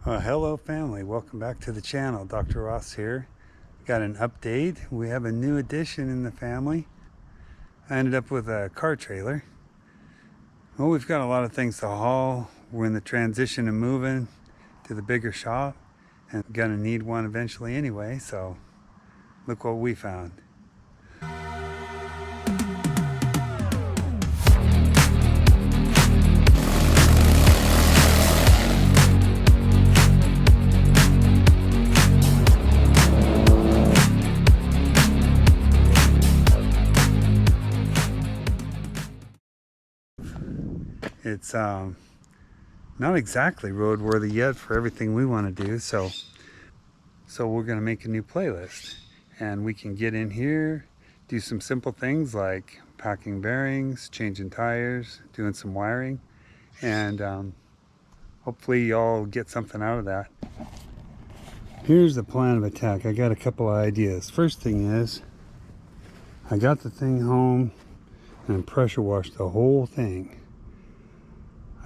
Hello family, welcome back to the channel. Dr. Ross here. Got an update. We have a new addition in the family. I ended up with a car trailer. Well, we've got a lot of things to haul. We're in the transition of moving to the bigger shop and gonna need one eventually anyway, so look what we found. It's not exactly roadworthy yet for everything we want to do, so we're going to make a new playlist, and we can get in here, do some simple things like packing bearings, changing tires, doing some wiring, and hopefully y'all get something out of that. Here's the plan of attack. I got a couple of ideas. First thing is, I got the thing home and pressure washed the whole thing.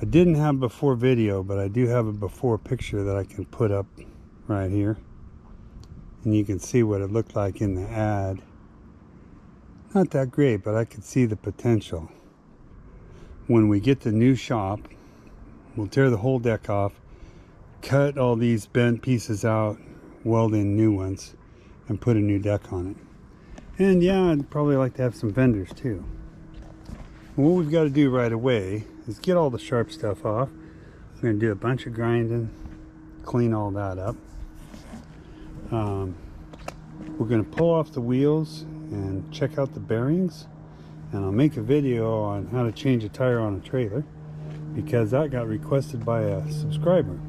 I didn't have before video, but I do have a before picture that I can put up right here. And you can see what it looked like in the ad. Not that great, but I could see the potential. When we get the new shop, we'll tear the whole deck off, cut all these bent pieces out, weld in new ones, and put a new deck on it. And yeah, I'd probably like to have some fenders too. What we've got to do right away is get all the sharp stuff off. I'm going to do a bunch of grinding, clean all that up. We're going to pull off the wheels and check out the bearings, and I'll make a video on how to change a tire on a trailer because that got requested by a subscriber.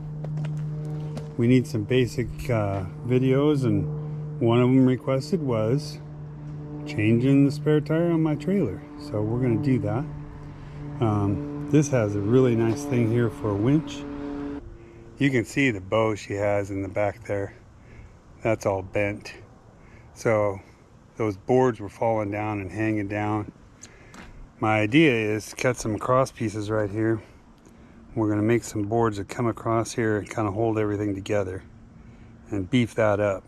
We need some basic videos, and one of them requested was changing the spare tire on my trailer, so we're going to do that. This has a really nice thing here for a winch. You can see the bow she has in the back there. That's all bent, so those boards were falling down and hanging down. My idea is to cut some cross pieces right here. We're going to make some boards that come across here and kind of hold everything together and beef that up.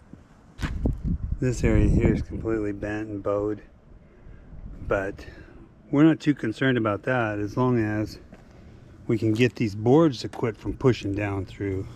This area here is completely bent and bowed, but we're not too concerned about that as long as we can get these boards to quit from pushing down through.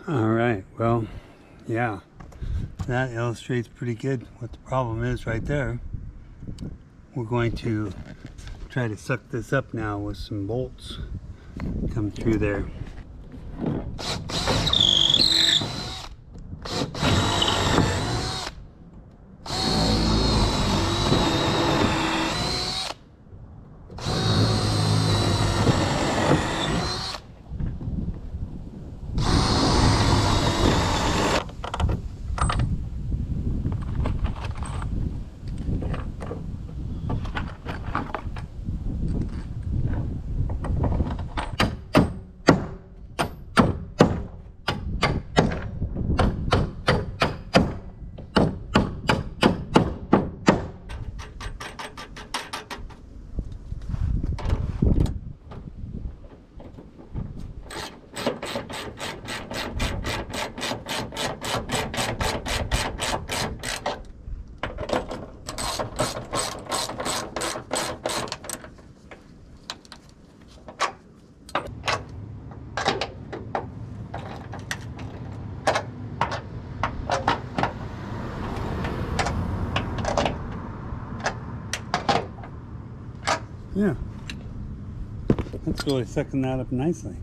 Alright, well, yeah, that illustrates pretty good what the problem is right there. We're going to try to suck this up now with some bolts. Come through there. That's really sucking that up nicely.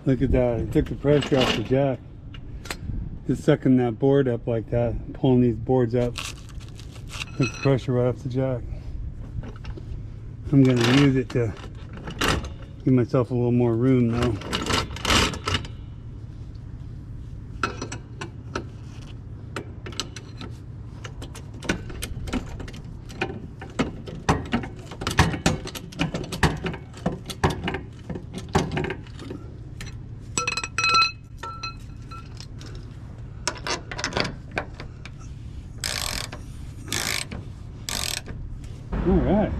Look at that, it took the pressure off the jack. Just sucking that board up like that, pulling these boards up. Took the pressure right off the jack. I'm going to use it to give myself a little more room though. Alright,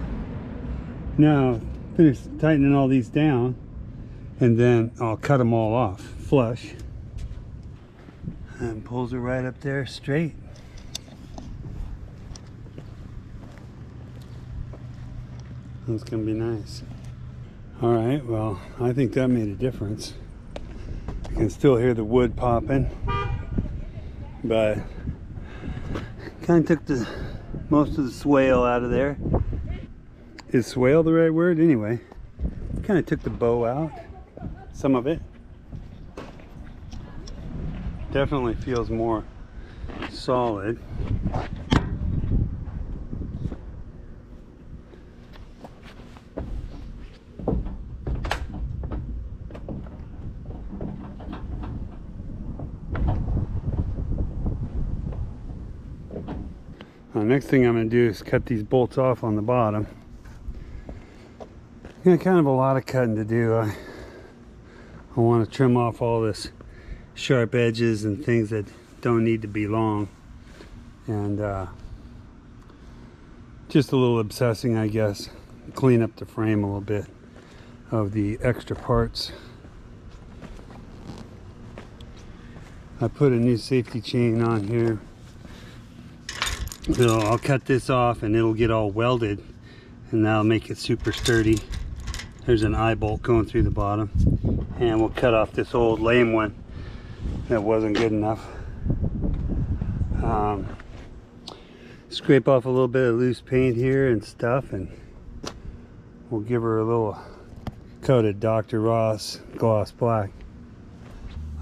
now finish tightening all these down and then I'll cut them all off flush, and pulls it right up there straight. That's gonna be nice. Alright, well, I think that made a difference. I can still hear the wood popping, but kind of took the most of the swale out of there. Is swale the right word? Anyway, kind of took the bow out, some of it. Definitely feels more solid. Next thing I'm going to do is cut these bolts off on the bottom. Kind of a lot of cutting to do. I want to trim off all this sharp edges and things that don't need to be long, and just a little obsessing, I guess. Clean up the frame a little bit of the extra parts. I put a new safety chain on here. So I'll cut this off and it'll get all welded, and that'll make it super sturdy. There's an eye bolt going through the bottom, and we'll cut off this old lame one that wasn't good enough. Scrape off a little bit of loose paint here and stuff, and we'll give her a little coat of Dr. Ross gloss black.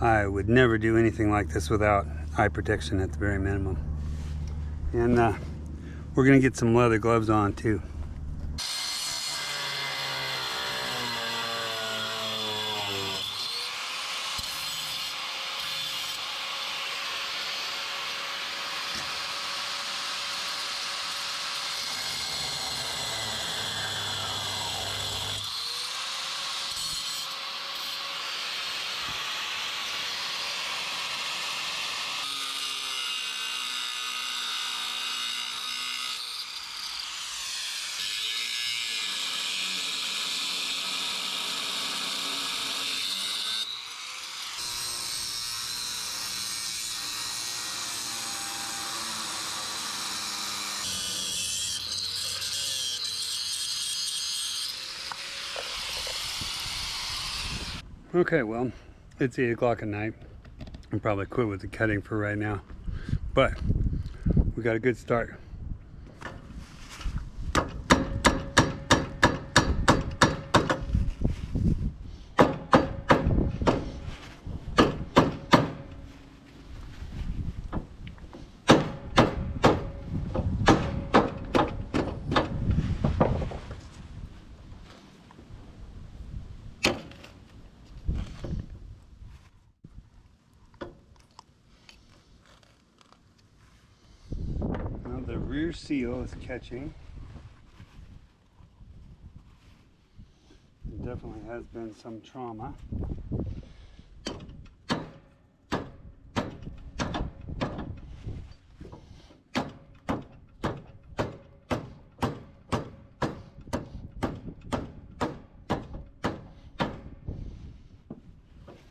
I would never do anything like this without eye protection at the very minimum. And we're gonna get some leather gloves on too. Okay, well, it's 8 o'clock at night. I'll probably quit with the cutting for right now, but we got a good start. The rear seal is catching. There definitely has been some trauma.